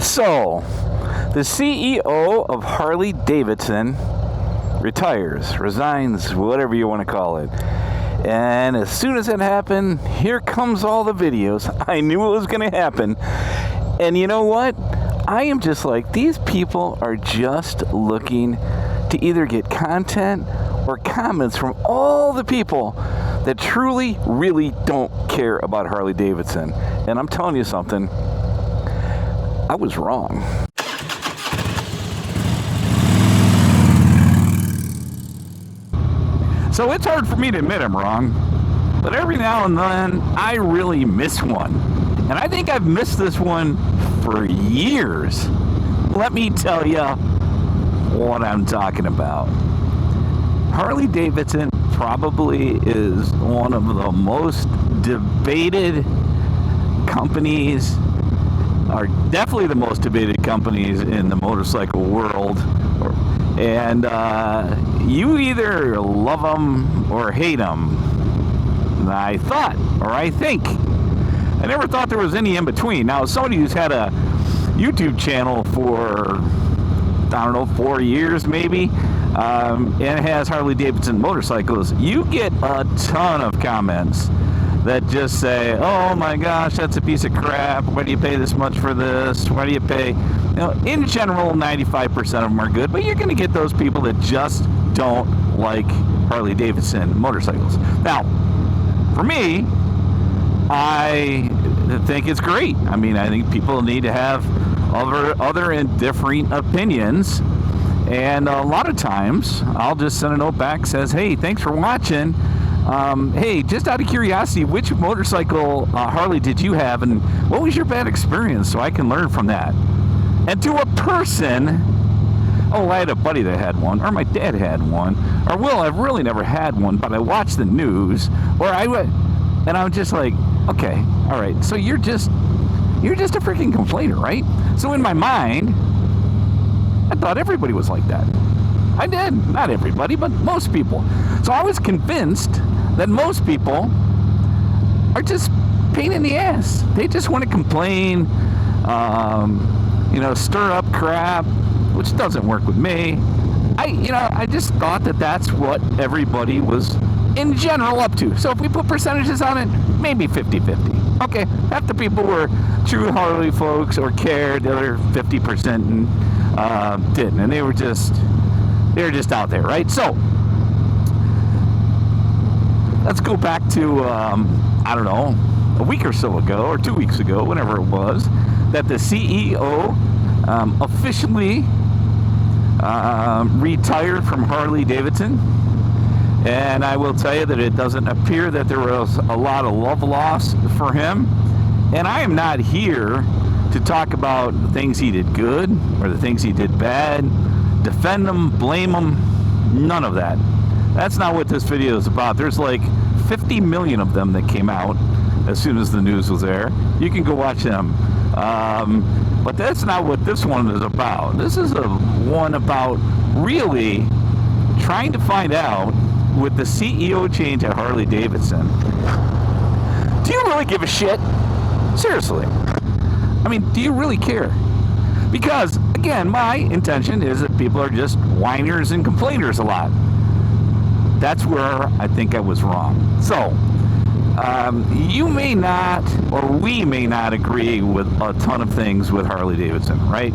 So, the CEO of Harley Davidson retires, resigns, whatever you want to call it. And as soon as it happened, here comes all the videos. I knew it was going to happen. And you know what? I am just like, these people are just looking to either get content or comments from all the people that truly, really don't care about Harley Davidson. And I'm telling you something, I was wrong. So it's hard for me to admit I'm wrong, but every now and then I really miss one. And I think I've missed this one for years. Let me tell you what I'm talking about. Harley Davidson probably is one of the most debated companies, are definitely the most debated companies in the motorcycle world. And you either love them or hate them. I thought, or I think. I never thought there was any in between. Now, somebody who's had a YouTube channel for, I don't know, 4 years maybe, and has Harley Davidson motorcycles, you get a ton of comments that just say, oh my gosh, that's a piece of crap. Why do you pay this much for this? Why do you pay? You know, in general, 95% of them are good, but you're going to get those people that just don't like Harley Davidson motorcycles. Now, for me, I think it's great. I mean, I think people need to have other and differing opinions. And a lot of times, I'll just send a note back, says, hey, thanks for watching. Hey, just out of curiosity, which motorcycle Harley did you have, and what was your bad experience, so I can learn from that? And to a person, oh, I had a buddy that had one, or my dad had one, or well, I've really never had one, but I watched the news, or I went, and I'm just like, okay, all right, so you're just a freaking complainer, right? So in my mind, I thought everybody was like that. I did. Not everybody, but most people. So I was convinced that most people are just pain in the ass. They just want to complain, stir up crap, which doesn't work with me. I just thought that that's what everybody was in general up to. So if we put percentages on it, maybe 50-50. Okay, half the people were true Harley folks or cared, the other 50% didn't, and they were just out there, right? So let's go back to I don't know, a week or so ago, or 2 weeks ago, whenever it was, that the CEO officially retired from Harley Davidson. And I will tell you that it doesn't appear that there was a lot of love lost for him. And I am not here to talk about the things he did good or the things he did bad, defend him, blame him, none of that. That's not what this video is about. There's like 50 million of them that came out as soon as the news was there. You can go watch them. But that's not what this one is about. This is a one about really trying to find out, with the CEO change at Harley Davidson, do you really give a shit? Seriously. I mean, do you really care? Because, again, my intention is that people are just whiners and complainers a lot. That's where I think I was wrong. So, you may not, or we may not agree with a ton of things with Harley Davidson, right?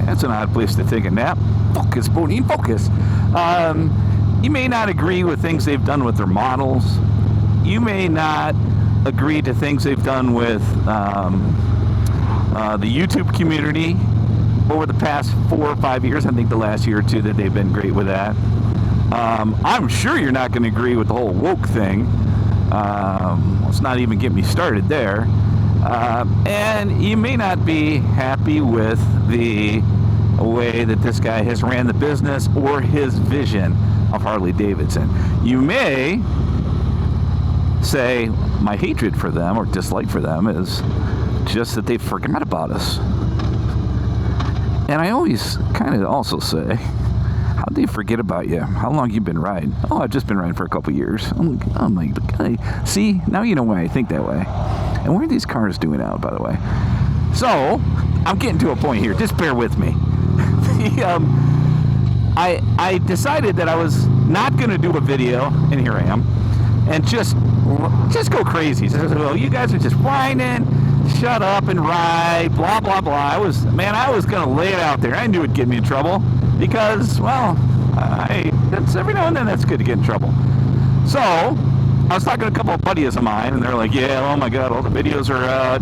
That's an odd place to take a nap. Focus, BoDean, focus. You may not agree with things they've done with their models. You may not agree to things they've done with the YouTube community over the past 4 or 5 years. I think the last year or two that they've been great with that. I'm sure you're not going to agree with the whole woke thing. Let's not even get me started there. And you may not be happy with the way that this guy has ran the business or his vision of Harley Davidson. You may say my hatred for them or dislike for them is just that they forgot about us. And I always kind of also say, how'd they forget about you? How long you been riding? Oh, I've just been riding for a couple years. I'm like, oh my God. See, now you know why I think that way. And where are these cars doing out, by the way? So, I'm getting to a point here. Just bear with me. I decided that I was not going to do a video, and here I am, and just go crazy. So, well, you guys are just whining, shut up and ride, blah, blah, blah. I was going to lay it out there. I knew it'd get me in trouble because, well, that's every now and then that's good to get in trouble. So, I was talking to a couple of buddies of mine, and they're like, yeah, oh my God, all the videos are out.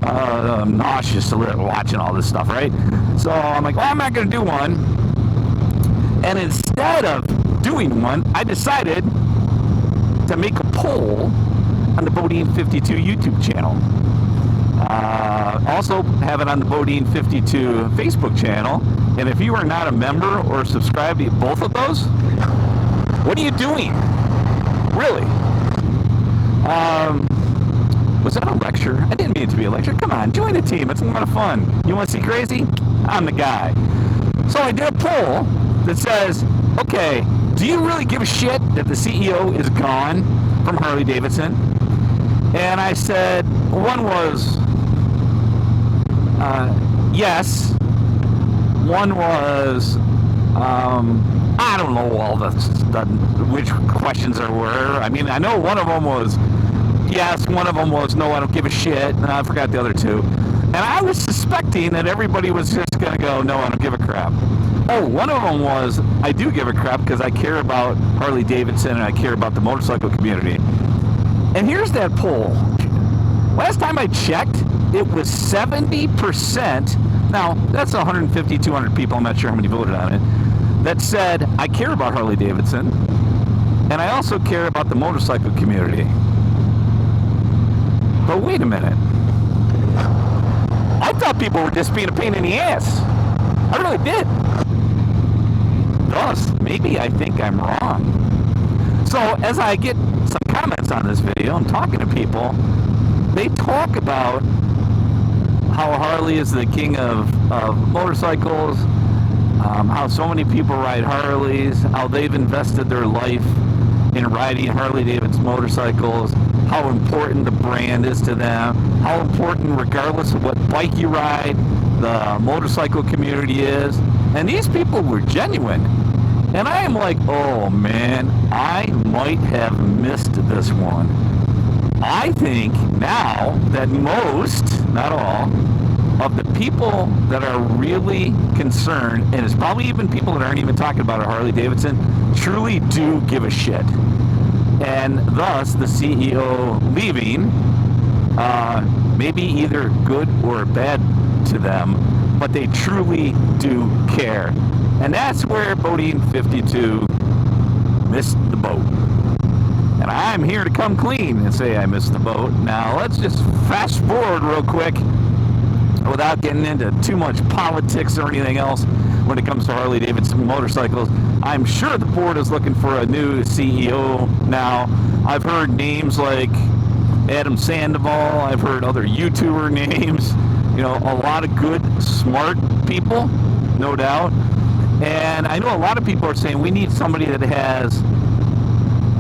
I'm nauseous to watching all this stuff, right? So I'm like, well, I'm not going to do one. And instead of doing one, I decided to make a poll on the BoDean 52 YouTube channel. Also have it on the BoDean 52 Facebook channel. And if you are not a member or subscribed to both of those, what are you doing? Really? Was that a lecture? I didn't mean it to be a lecture. Come on, join the team. It's a lot of fun. You want to see crazy? I'm the guy. So I did a poll that says, okay, do you really give a shit that the CEO is gone from Harley Davidson? And I said, one was yes. One was, I don't know all which questions there were. I mean, I know one of them was yes, one of them was no, I don't give a shit, and I forgot the other two. And I was suspecting that everybody was just going to go, no, I don't give a crap. Oh, one of them was, I do give a crap because I care about Harley Davidson and I care about the motorcycle community. And here's that poll. Last time I checked, it was 70%. Now, that's 150, 200 people, I'm not sure how many voted on it, that said, I care about Harley Davidson, and I also care about the motorcycle community. But wait a minute. I thought people were just being a pain in the ass. I really did. Thus, maybe I think I'm wrong. So, as I get some comments on this video, I'm talking to people, they talk about how Harley is the king of motorcycles, how so many people ride Harleys, how they've invested their life in riding Harley Davidson motorcycles, how important the brand is to them, how important, regardless of what bike you ride, the motorcycle community is. And these people were genuine. And I am like, oh man, I might have missed this one. I think now that most, not all, of the people that are really concerned, and it's probably even people that aren't even talking about a Harley Davidson, truly do give a shit. And thus, the CEO leaving, maybe either good or bad to them, but they truly do care. And that's where BoDean 52 missed the boat. And I'm here to come clean and say I missed the boat. Now, let's just fast forward real quick without getting into too much politics or anything else when it comes to Harley Davidson motorcycles. I'm sure the board is looking for a new CEO now. I've heard names like Adam Sandoval. I've heard other YouTuber names. You know, a lot of good, smart people, no doubt. And I know a lot of people are saying we need somebody that has,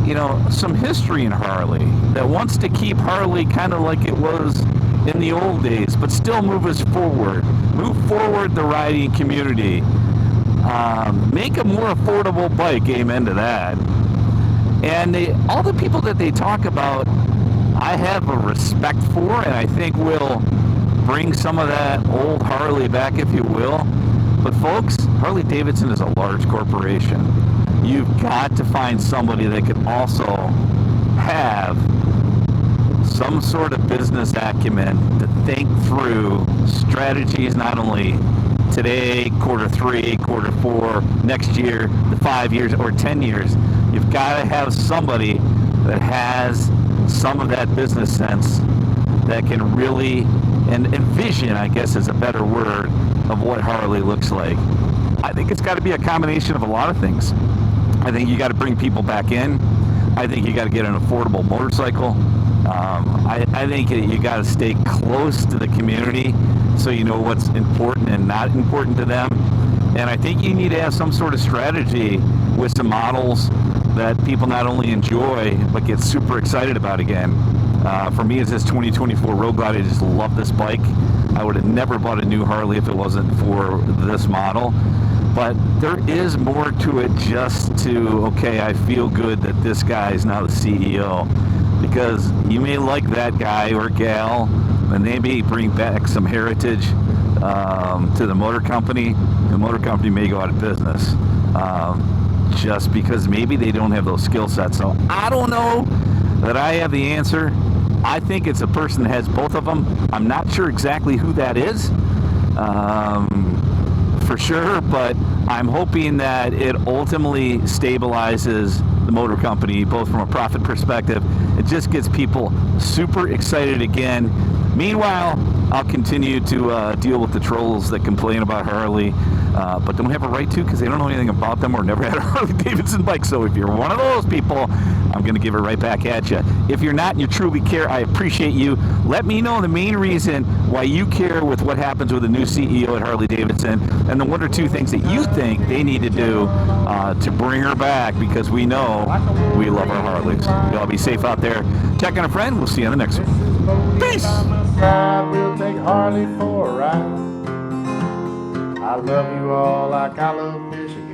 you know, some history in Harley, that wants to keep Harley kind of like it was in the old days, but still move us forward. Move forward the riding community. Make a more affordable bike, amen to that. And all the people that they talk about, I have a respect for, and I think will bring some of that old Harley back, if you will. But folks, Harley Davidson is a large corporation. You've got to find somebody that can also have some sort of business acumen to think through strategies, not only today, quarter 3, quarter 4, next year, the 5 years, or 10 years. You've got to have somebody that has some of that business sense that can really, and vision, I guess is a better word, of what Harley looks like. I think it's got to be a combination of a lot of things. I think you got to bring people back in. I think you got to get an affordable motorcycle. I think you got to stay close to the community so you know what's important and not important to them. And I think you need to have some sort of strategy with some models that people not only enjoy but get super excited about again. For me, it's this 2024 Road Glide. I just love this bike. I would have never bought a new Harley if it wasn't for this model. But there is more to it just to, okay, I feel good that this guy is now the CEO. Because you may like that guy or gal, and they may bring back some heritage to the motor company. The motor company may go out of business just because maybe they don't have those skill sets. So I don't know that I have the answer. I think it's a person that has both of them. I'm not sure exactly who that is for sure, but I'm hoping that it ultimately stabilizes the motor company, both from a profit perspective. It just gets people super excited again. Meanwhile, I'll continue to deal with the trolls that complain about Harley, but don't have a right to because they don't know anything about them or never had a Harley Davidson bike. So if you're one of those people, I'm going to give it right back at you. If you're not and you truly care, I appreciate you. Let me know the main reason why you care with what happens with the new CEO at Harley Davidson and the one or two things that you think they need to do to bring her back, because we know we love our Harleys. Y'all be safe out there. Check on a friend. We'll see you on the next one. Peace! We'll take Harley for a ride. I love you all like I love Michigan.